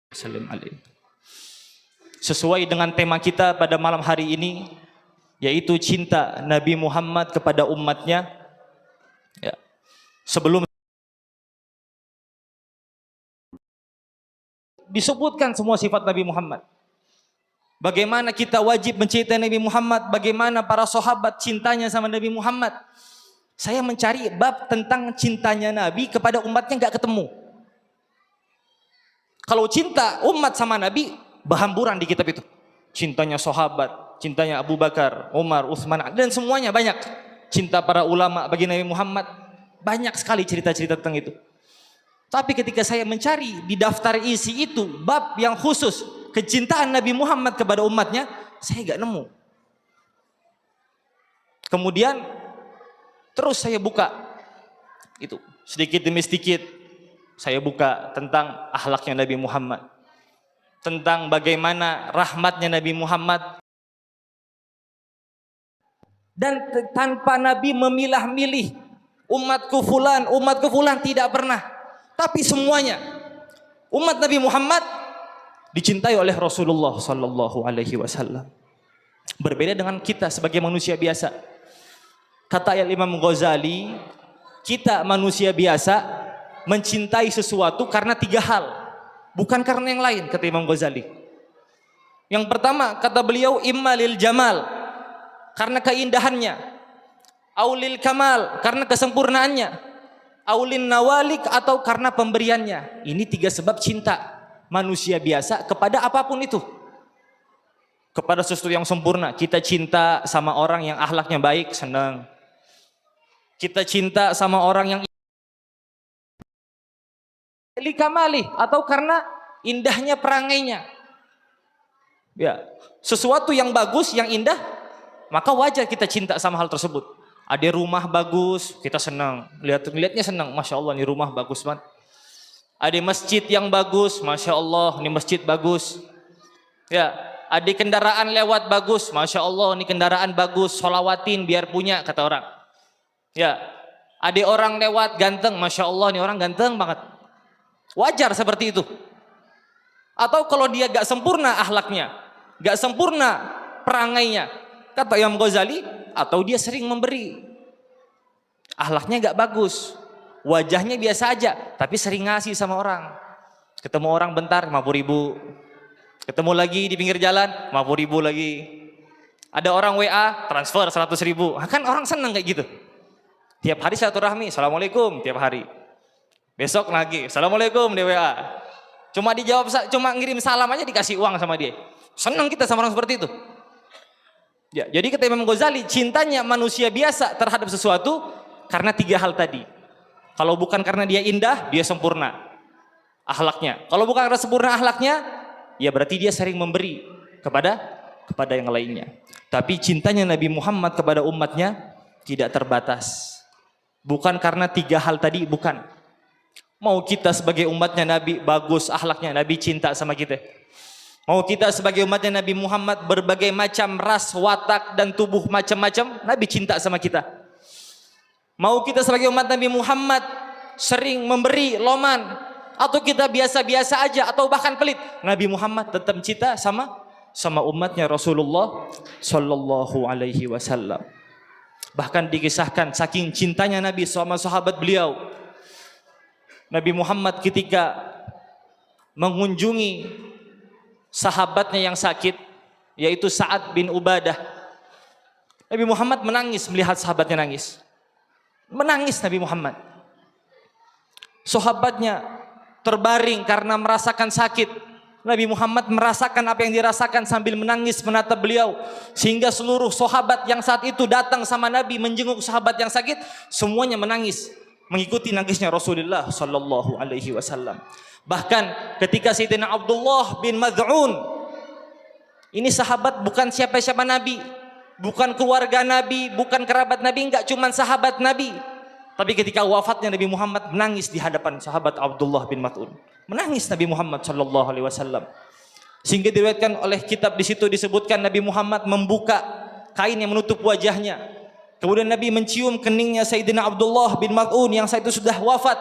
Salam alaikum. Sesuai dengan tema kita pada malam hari ini, yaitu cinta Nabi Muhammad kepada umatnya. Ya. Sebelum disebutkan semua sifat Nabi Muhammad, bagaimana kita wajib mencintai Nabi Muhammad, bagaimana para sahabat cintanya sama Nabi Muhammad. Saya mencari bab tentang cintanya Nabi kepada umatnya, nggak ketemu. Kalau cinta umat sama Nabi, berhamburan di kitab itu. Cintanya sahabat, cintanya Abu Bakar, Umar, Utsman, dan semuanya banyak. Cinta para ulama bagi Nabi Muhammad, banyak sekali cerita-cerita tentang itu. Tapi ketika saya mencari di daftar isi itu, bab yang khusus kecintaan Nabi Muhammad kepada umatnya, saya nggak nemu. Kemudian terus saya buka itu, sedikit demi sedikit saya buka tentang akhlaknya Nabi Muhammad, tentang bagaimana rahmatnya Nabi Muhammad, dan tanpa Nabi memilah-milih umatku fulan tidak pernah, tapi semuanya umat Nabi Muhammad dicintai oleh Rasulullah Sallallahu Alaihi Wasallam. Berbeda dengan kita sebagai manusia biasa. Kata Imam Ghazali, kita manusia biasa mencintai sesuatu karena 3 hal, bukan karena yang lain, kata Imam Ghazali. Yang pertama, kata beliau, imma lil jamal, karena keindahannya, aulil kamal, karena kesempurnaannya, aulin nawalik, atau karena pemberiannya. Ini 3 sebab cinta manusia biasa kepada apapun itu. Kepada sesuatu yang sempurna, kita cinta sama orang yang akhlaknya baik, senang. Kita cinta sama orang yang likamali, atau karena indahnya perangainya. Ya, sesuatu yang bagus, yang indah, maka wajar kita cinta sama hal tersebut. Ada rumah bagus, kita senang. Lihatnya senang, masya Allah, ini rumah bagus banget. Ada masjid yang bagus, masya Allah, ini masjid bagus. Ya, ada kendaraan lewat bagus, masya Allah, ini kendaraan bagus, sholawatin biar punya, kata orang. Ya, ada orang lewat ganteng, masya Allah, ini orang ganteng banget. Wajar seperti itu. Atau kalau dia gak sempurna akhlaknya, gak sempurna perangainya, kata Imam Ghazali, atau dia sering memberi, akhlaknya gak bagus, wajahnya biasa aja, tapi sering ngasih sama orang. Ketemu orang bentar 50.000, ketemu lagi di pinggir jalan 50.000 lagi. Ada orang WA transfer 100.000, kan orang seneng kayak gitu. Tiap hari silaturahmi, assalamualaikum tiap hari. Besok lagi, assalamualaikum di WA. Cuma dijawab, cuma ngirim salam aja dikasih uang sama dia. Senang kita sama orang seperti itu. Ya, jadi kata Imam Ghazali, cintanya manusia biasa terhadap sesuatu karena 3 hal tadi. Kalau bukan karena dia indah, dia sempurna akhlaknya. Kalau bukan karena sempurna akhlaknya, ya berarti dia sering memberi kepada yang lainnya. Tapi cintanya Nabi Muhammad kepada umatnya tidak terbatas. Bukan karena 3 hal tadi, bukan. Mau kita sebagai umatnya Nabi bagus akhlaknya, Nabi cinta sama kita. Mau kita sebagai umatnya Nabi Muhammad berbagai macam ras, watak, dan tubuh macam-macam, Nabi cinta sama kita. Mau kita sebagai umat Nabi Muhammad sering memberi loman, atau kita biasa-biasa aja, atau bahkan pelit, Nabi Muhammad tetap cinta sama umatnya Rasulullah Sallallahu Alaihi Wasallam. Bahkan dikisahkan saking cintanya Nabi sama sahabat beliau, Nabi Muhammad ketika mengunjungi sahabatnya yang sakit, yaitu Sa'ad bin Ubadah, Nabi Muhammad menangis melihat sahabatnya nangis. Menangis Nabi Muhammad. Sahabatnya terbaring karena merasakan sakit. Nabi Muhammad merasakan apa yang dirasakan sambil menangis menatap beliau. Sehingga seluruh sahabat yang saat itu datang sama Nabi menjenguk sahabat yang sakit, semuanya menangis mengikuti nangisnya Rasulullah Sallallahu Alaihi Wasallam. Bahkan ketika Sayyidina Abdullah bin Mad'un, ini sahabat bukan siapa-siapa Nabi, bukan keluarga Nabi, bukan kerabat Nabi, enggak, cuman sahabat Nabi. Tapi ketika wafatnya Nabi Muhammad menangis di hadapan sahabat Abdullah bin Mad'un. Menangis Nabi Muhammad Sallallahu Alaihi Wasallam. Sehingga diriwayatkan oleh kitab di situ disebutkan Nabi Muhammad membuka kain yang menutup wajahnya. Kemudian Nabi mencium keningnya Sayyidina Abdullah bin Mad'un yang saat itu sudah wafat.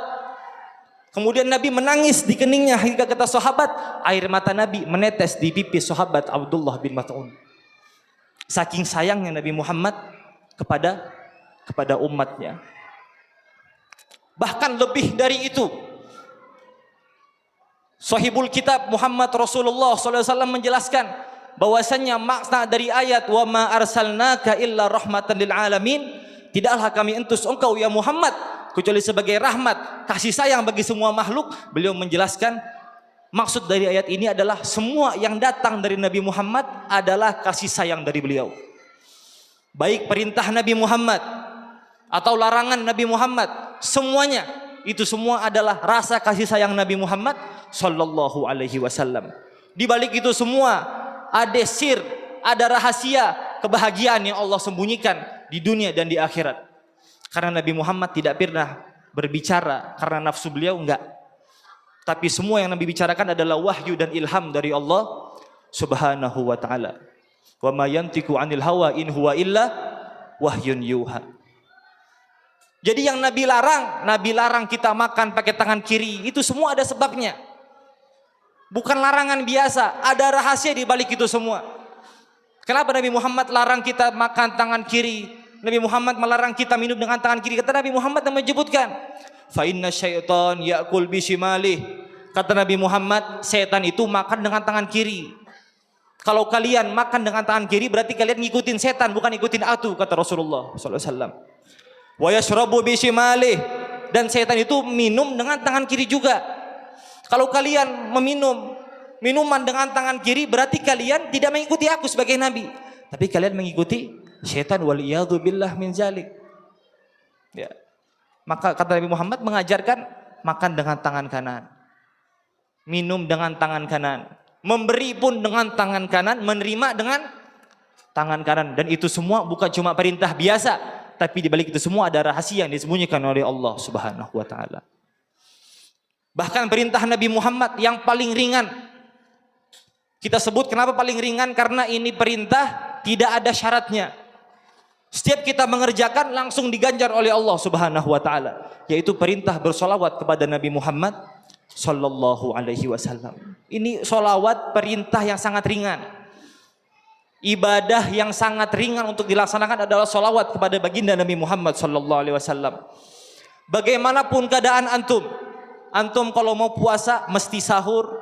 Kemudian Nabi menangis di keningnya hingga kata sahabat, air mata Nabi menetes di pipi sahabat Abdullah bin Mas'ud. Saking sayangnya Nabi Muhammad kepada umatnya. Bahkan lebih dari itu, Sahibul Kitab Muhammad Rasulullah SAW menjelaskan bahwasannya makna dari ayat wa ma arsalnaka illa rahmatan lil alamin, tidaklah kami utus engkau ya Muhammad kecuali sebagai rahmat, kasih sayang bagi semua makhluk. Beliau menjelaskan maksud dari ayat ini adalah semua yang datang dari Nabi Muhammad adalah kasih sayang dari beliau. Baik perintah Nabi Muhammad atau larangan Nabi Muhammad, semuanya itu semua adalah rasa kasih sayang Nabi Muhammad sallallahu alaihi wasallam. Di balik itu semua ada sir, ada rahasia kebahagiaan yang Allah sembunyikan di dunia dan di akhirat. Karena Nabi Muhammad tidak pernah berbicara karena nafsu beliau, enggak. Tapi semua yang Nabi bicarakan adalah wahyu dan ilham dari Allah Subhanahu wa taala. Wa ma yantiqu 'anil hawa in huwa illa wahyun yuha. Jadi yang Nabi larang kita makan pakai tangan kiri, itu semua ada sebabnya. Bukan larangan biasa, ada rahasia di balik itu semua. Kenapa Nabi Muhammad larang kita makan tangan kiri? Nabi Muhammad melarang kita minum dengan tangan kiri. Kata Nabi Muhammad yang menyebutkan, fa inna syaitan ya'kul bishimali. Kata Nabi Muhammad, setan itu makan dengan tangan kiri. Kalau kalian makan dengan tangan kiri, berarti kalian ngikutin setan, bukan ngikutin aku, kata Rasulullah SAW. Wa yashrabu bishimali, dan setan itu minum dengan tangan kiri juga. Kalau kalian meminum minuman dengan tangan kiri, berarti kalian tidak mengikuti aku sebagai nabi, tapi kalian mengikuti setan, waliyadu billah min zalik. Ya. Maka kata Nabi Muhammad mengajarkan makan dengan tangan kanan, minum dengan tangan kanan, memberi pun dengan tangan kanan, menerima dengan tangan kanan. Dan itu semua bukan cuma perintah biasa, tapi di balik itu semua ada rahasia yang disembunyikan oleh Allah Subhanahu wa taala. Bahkan perintah Nabi Muhammad yang paling ringan, kita sebut kenapa paling ringan, karena ini perintah tidak ada syaratnya. Setiap kita mengerjakan langsung diganjar oleh Allah Subhanahu wa taala, yaitu perintah bersolawat kepada Nabi Muhammad sallallahu alaihi wasallam. Ini solawat perintah yang sangat ringan. Ibadah yang sangat ringan untuk dilaksanakan adalah solawat kepada baginda Nabi Muhammad sallallahu alaihi wasallam. Bagaimanapun keadaan antum kalau mau puasa mesti sahur,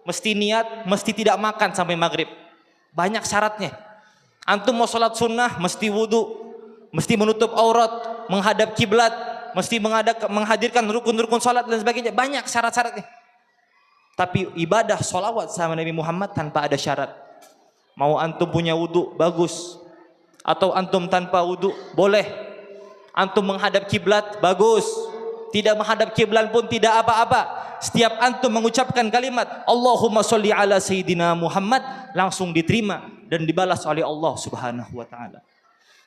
mesti niat, mesti tidak makan sampai maghrib. Banyak syaratnya. Antum mau sholat sunnah mesti wudu, mesti menutup aurat, menghadap kiblat, mesti menghadirkan rukun-rukun sholat dan sebagainya. Banyak syarat-syaratnya. Tapi ibadah sholawat sama Nabi Muhammad tanpa ada syarat. Mau antum punya wudu bagus, atau antum tanpa wudu boleh. Antum menghadap kiblat bagus, tidak menghadap kiblat pun tidak apa-apa. Setiap antum mengucapkan kalimat Allahumma sholli ala sayyidina Muhammad, langsung diterima dan dibalas oleh Allah Subhanahu wa taala.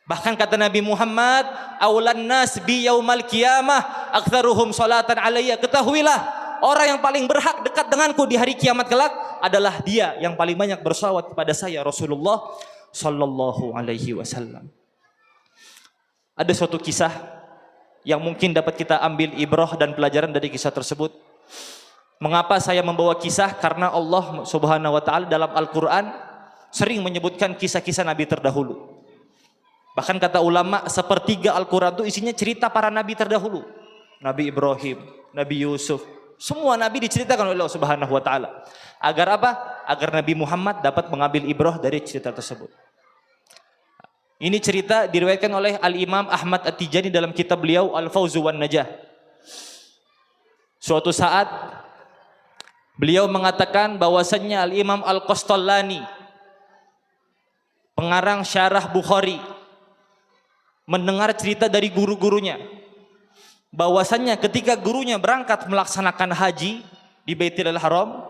Bahkan kata Nabi Muhammad, aulan nas bi yaumal qiyamah aktsaruhum sholatan alayya. Ketahuilah, orang yang paling berhak dekat denganku di hari kiamat kelak adalah dia yang paling banyak bersalawat kepada saya, Rasulullah sallallahu alaihi wasallam. Ada suatu kisah yang mungkin dapat kita ambil ibrah dan pelajaran dari kisah tersebut. Mengapa saya membawa kisah? Karena Allah Subhanahu wa taala dalam Al-Qur'an sering menyebutkan kisah-kisah nabi terdahulu. Bahkan kata ulama, sepertiga Al-Qur'an itu isinya cerita para nabi terdahulu. Nabi Ibrahim, Nabi Yusuf, semua nabi diceritakan oleh Allah Subhanahu wa taala. Agar apa? Agar Nabi Muhammad dapat mengambil ibrah dari cerita tersebut. Ini cerita diriwayatkan oleh Al-Imam Ahmad At-Tijani dalam kitab beliau Al-Fawzu wan Najah. Suatu saat beliau mengatakan bahwasannya Al-Imam Al-Qastallani, pengarang syarah Bukhari, mendengar cerita dari guru-gurunya bahwasannya ketika gurunya berangkat melaksanakan haji di Baitul Haram,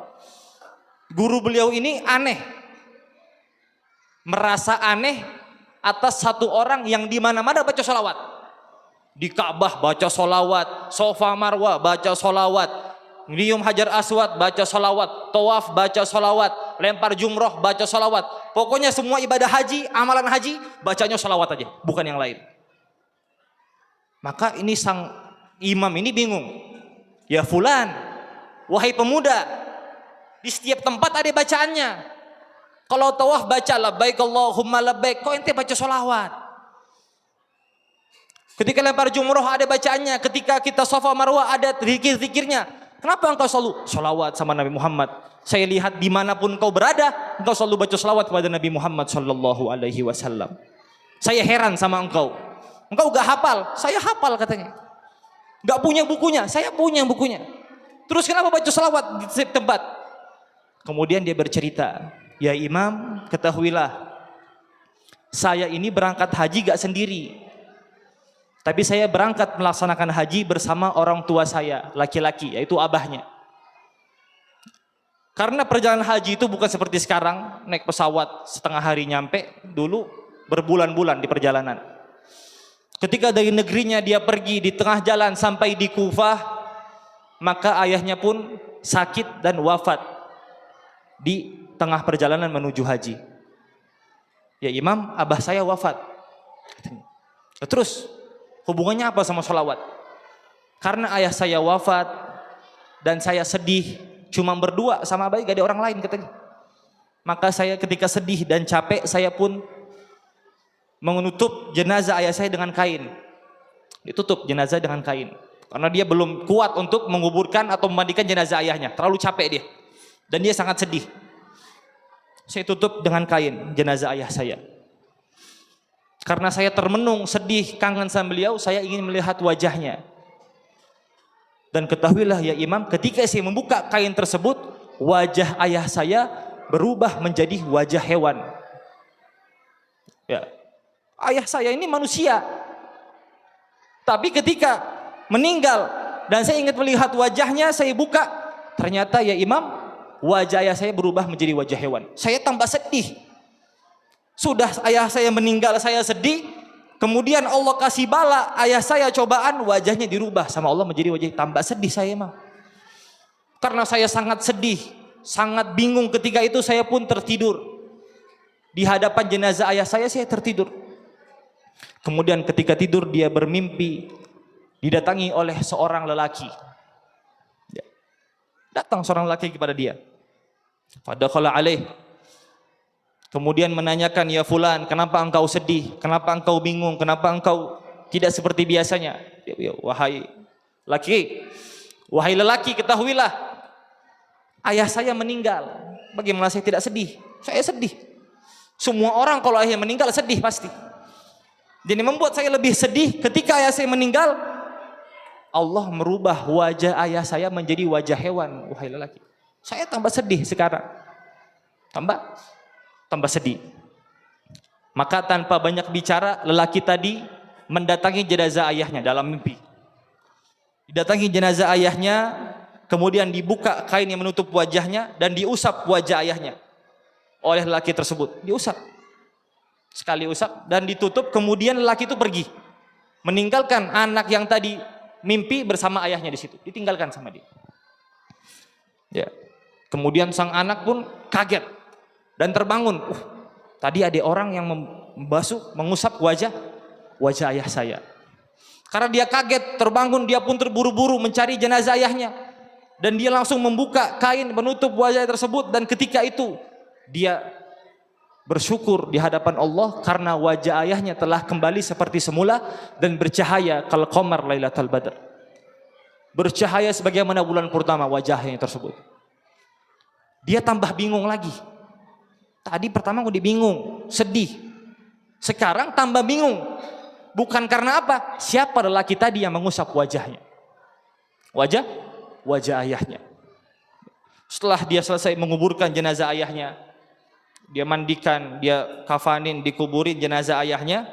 guru beliau ini merasa aneh atas satu orang yang di mana-mana baca sholawat. Di Ka'bah baca sholawat, Sofa Marwah baca sholawat, Nyium Hajar Aswad baca sholawat, Tawaf baca sholawat, lempar jumroh baca sholawat. Pokoknya semua ibadah haji, amalan haji, bacanya sholawat aja, bukan yang lain. Maka ini sang imam ini bingung. Ya fulan, wahai pemuda, di setiap tempat ada bacaannya. Kalau tawaf baca labbaik Allahumma labbaik, kok ente baca sholawat? Ketika lempar jumroh ada bacaannya, ketika kita Safa Marwah ada zikir-zikirnya. Kenapa engkau selalu sholawat sama Nabi Muhammad? Saya lihat dimanapun engkau berada, engkau selalu baca sholawat kepada Nabi Muhammad sallallahu alaihi wasallam. Saya heran sama engkau. Engkau gak hafal, saya hafal katanya. Gak punya bukunya, saya punya bukunya. Terus kenapa baca sholawat di setiap tempat? Kemudian dia bercerita, ya Imam, ketahuilah, saya ini berangkat haji gak sendiri. Tapi saya berangkat melaksanakan haji bersama orang tua saya, laki-laki, yaitu abahnya. Karena perjalanan haji itu bukan seperti sekarang, naik pesawat setengah hari nyampe, dulu berbulan-bulan di perjalanan. Ketika dari negerinya dia pergi di tengah jalan sampai di Kufah, maka ayahnya pun sakit dan wafat di tengah perjalanan menuju haji. Ya Imam, abah saya wafat. Terus hubungannya apa sama sholawat? Karena ayah saya wafat dan saya sedih, cuma berdua sama abah, gak ada orang lain katanya. Maka saya ketika sedih dan capek, saya pun menutup jenazah ayah saya dengan kain. Ditutup jenazah dengan kain. Karena dia belum kuat untuk menguburkan atau memandikan jenazah ayahnya. Terlalu capek dia. Dan dia sangat sedih. Saya tutup dengan kain jenazah ayah saya. Karena saya termenung, sedih, kangen sama beliau, saya ingin melihat wajahnya. Dan ketahuilah ya Imam, ketika saya membuka kain tersebut, wajah ayah saya berubah menjadi wajah hewan. Ya. Ayah saya ini manusia. Tapi ketika meninggal dan saya ingin melihat wajahnya, saya buka, ternyata ya Imam, wajah ayah saya berubah menjadi wajah hewan. Saya tambah sedih. Sudah ayah saya meninggal, saya sedih. Kemudian Allah kasih bala ayah saya cobaan, wajahnya dirubah sama Allah menjadi wajah. Tambah sedih saya Imam. Karena saya sangat sedih, sangat bingung. Ketika itu saya pun tertidur. Di hadapan jenazah ayah saya tertidur. Kemudian ketika tidur dia bermimpi didatangi oleh seorang lelaki. Datang seorang lelaki kepada dia. Fadakhala alaih. Kemudian menanyakan, ya fulan, kenapa engkau sedih? Kenapa engkau bingung? Kenapa engkau tidak seperti biasanya? Wahai lelaki, ketahuilah, ayah saya meninggal. Bagaimana saya tidak sedih? Saya sedih. Semua orang kalau ayah meninggal sedih pasti. Jadi membuat saya lebih sedih ketika ayah saya meninggal. Allah merubah wajah ayah saya menjadi wajah hewan. Wahai lelaki, saya tambah sedih sekarang. Tambah sedih. Maka tanpa banyak bicara, lelaki tadi mendatangi jenazah ayahnya dalam mimpi. Didatangi jenazah ayahnya, kemudian dibuka kain yang menutup wajahnya dan diusap wajah ayahnya oleh lelaki tersebut. Diusap. Sekali usap dan ditutup, kemudian lelaki itu pergi. Meninggalkan anak yang tadi mimpi bersama ayahnya di situ. Ditinggalkan sama dia. Ya. Kemudian sang anak pun kaget dan terbangun. Tadi ada orang yang mengusap wajah ayah saya. Karena dia kaget, terbangun, dia pun terburu-buru mencari jenazah ayahnya. Dan dia langsung membuka kain menutup wajah tersebut. Dan ketika itu dia bersyukur di hadapan Allah karena wajah ayahnya telah kembali seperti semula dan bercahaya kal qamar lailatul badr. Bercahaya sebagaimana bulan purnama wajahnya tersebut. Dia tambah bingung lagi. Tadi pertama udah bingung, sedih. Sekarang tambah bingung. Bukan karena apa? Siapa lelaki tadi yang mengusap wajahnya? Wajah ayahnya. Setelah dia selesai menguburkan jenazah ayahnya, dia mandikan, dia kafanin, dikuburin jenazah ayahnya.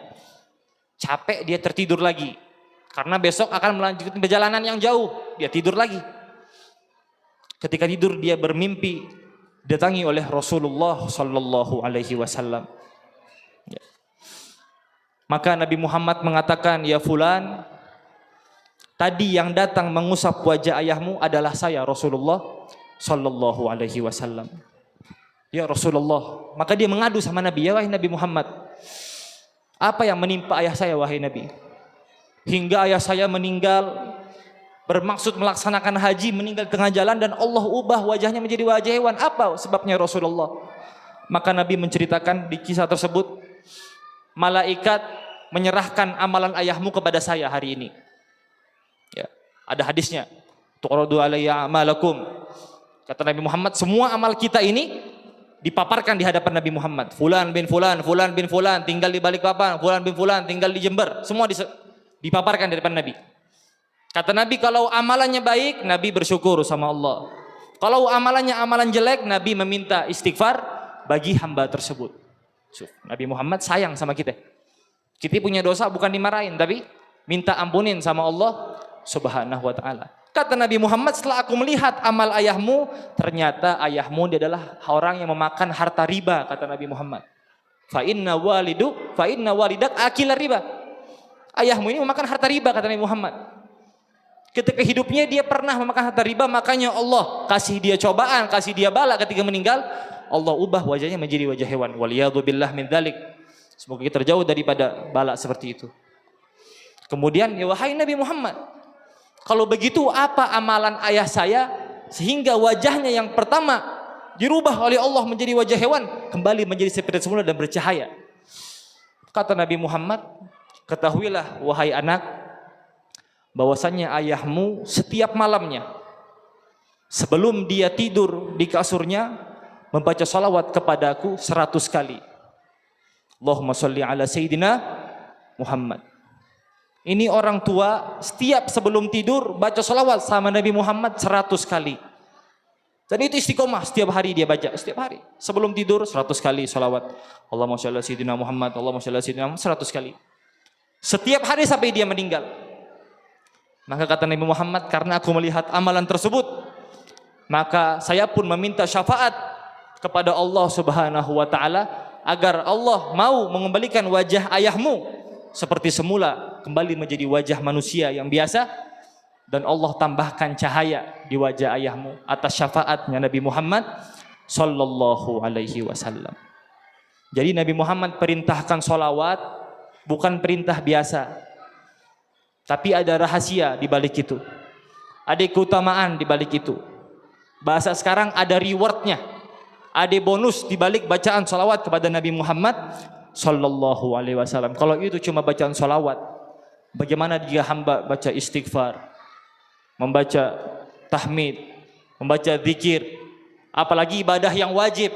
Capek, dia tertidur lagi. Karena besok akan melanjutkan perjalanan yang jauh. Dia tidur lagi. Ketika tidur dia bermimpi didatangi oleh Rasulullah sallallahu alaihi wasallam. Maka Nabi Muhammad mengatakan, ya fulan, tadi yang datang mengusap wajah ayahmu adalah saya Rasulullah sallallahu alaihi wasallam. Ya Rasulullah. Maka dia mengadu sama Nabi, ya wahai Nabi Muhammad, apa yang menimpa ayah saya wahai Nabi? Hingga ayah saya meninggal bermaksud melaksanakan haji meninggal tengah jalan dan Allah ubah wajahnya menjadi wajah hewan. Apa sebabnya Rasulullah? Maka Nabi menceritakan di kisah tersebut, malaikat menyerahkan amalan ayahmu kepada saya hari ini. Ya, ada hadisnya. Tu'radu alayya a'malakum. Kata Nabi Muhammad, semua amal kita ini dipaparkan di hadapan Nabi Muhammad. Fulan bin fulan, fulan bin fulan tinggal di Balikpapan, fulan bin fulan tinggal di Jember. Semua dipaparkan di depan Nabi. Kata Nabi, kalau amalannya baik, Nabi bersyukur sama Allah. Kalau amalannya amalan jelek, Nabi meminta istighfar bagi hamba tersebut. Nabi Muhammad sayang sama kita. Kita punya dosa bukan dimarahin, tapi minta ampunin sama Allah Subhanahu wa ta'ala. Kata Nabi Muhammad, setelah aku melihat amal ayahmu, ternyata ayahmu dia adalah orang yang memakan harta riba, kata Nabi Muhammad. Fa inna walidak akila riba. Ayahmu ini memakan harta riba, kata Nabi Muhammad. Ketika hidupnya dia pernah memakan harta riba, makanya Allah kasih dia cobaan, kasih dia bala. Ketika meninggal, Allah ubah wajahnya menjadi wajah hewan. Waliyadzubillah min dzalik. Semoga kita terjauh daripada bala seperti itu. Kemudian, ya wahai Nabi Muhammad, kalau begitu apa amalan ayah saya sehingga wajahnya yang pertama dirubah oleh Allah menjadi wajah hewan, kembali menjadi seperti semula dan bercahaya? Kata Nabi Muhammad, ketahuilah wahai anak, bahwasannya ayahmu setiap malamnya sebelum dia tidur di kasurnya membaca salawat kepadaku 100 kali. Allahumma sholli ala Sayyidina Muhammad. Ini orang tua setiap sebelum tidur baca salawat sama Nabi Muhammad 100 kali. Dan itu istiqomah, setiap hari dia baca, setiap hari. Sebelum tidur 100 kali salawat. Allahumma sholli ala Sayyidina Muhammad, Allahumma sholli ala Sayyidina Muhammad 100 kali. Setiap hari sampai dia meninggal. Maka kata Nabi Muhammad, karena aku melihat amalan tersebut, maka saya pun meminta syafaat kepada Allah Subhanahu wa ta'ala agar Allah mau mengembalikan wajah ayahmu seperti semula, kembali menjadi wajah manusia yang biasa, dan Allah tambahkan cahaya di wajah ayahmu atas syafaatnya Nabi Muhammad sallallahu alaihi wasallam. Jadi Nabi Muhammad perintahkan sholawat bukan perintah biasa, tapi ada rahasia di balik itu. Ada keutamaan di balik itu. Bahasa sekarang ada rewardnya. Ada bonus di balik bacaan sholawat kepada Nabi Muhammad sallallahu alaihi wasallam. Kalau itu cuma bacaan sholawat, bagaimana jika hamba baca istighfar, membaca tahmid, membaca zikir, apalagi ibadah yang wajib,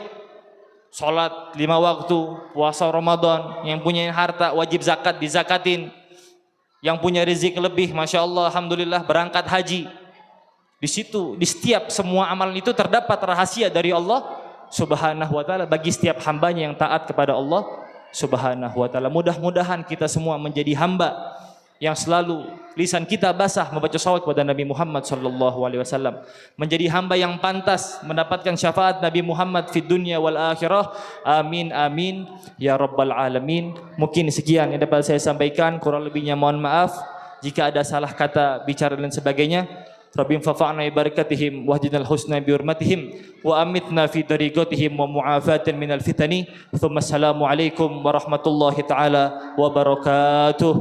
sholat 5 waktu, puasa Ramadan, yang punya harta wajib zakat dizakatin, yang punya rezeki lebih, masya Allah, alhamdulillah, berangkat haji. Di situ, di setiap semua amalan itu terdapat rahasia dari Allah Subhanahu wa ta'ala bagi setiap hambanya yang taat kepada Allah Subhanahu wa ta'ala. Mudah-mudahan kita semua menjadi hamba yang selalu lisan kita basah membaca salawat kepada Nabi Muhammad sallallahu alaihi wasallam, menjadi hamba yang pantas mendapatkan syafaat Nabi Muhammad fid dunya wal akhirah. Amin amin ya rabbal alamin. Mungkin sekian yang dapat saya sampaikan, kurang lebihnya mohon maaf jika ada salah kata, bicara dan sebagainya. Rabbim fa'fa'na ibarakatihim wahdinal husna biurmatihim wa amitna fi dariqatihim wa mu'afatin minal fitani. Thumma assalamu alaikum warahmatullahi ta'ala wabarakatuh.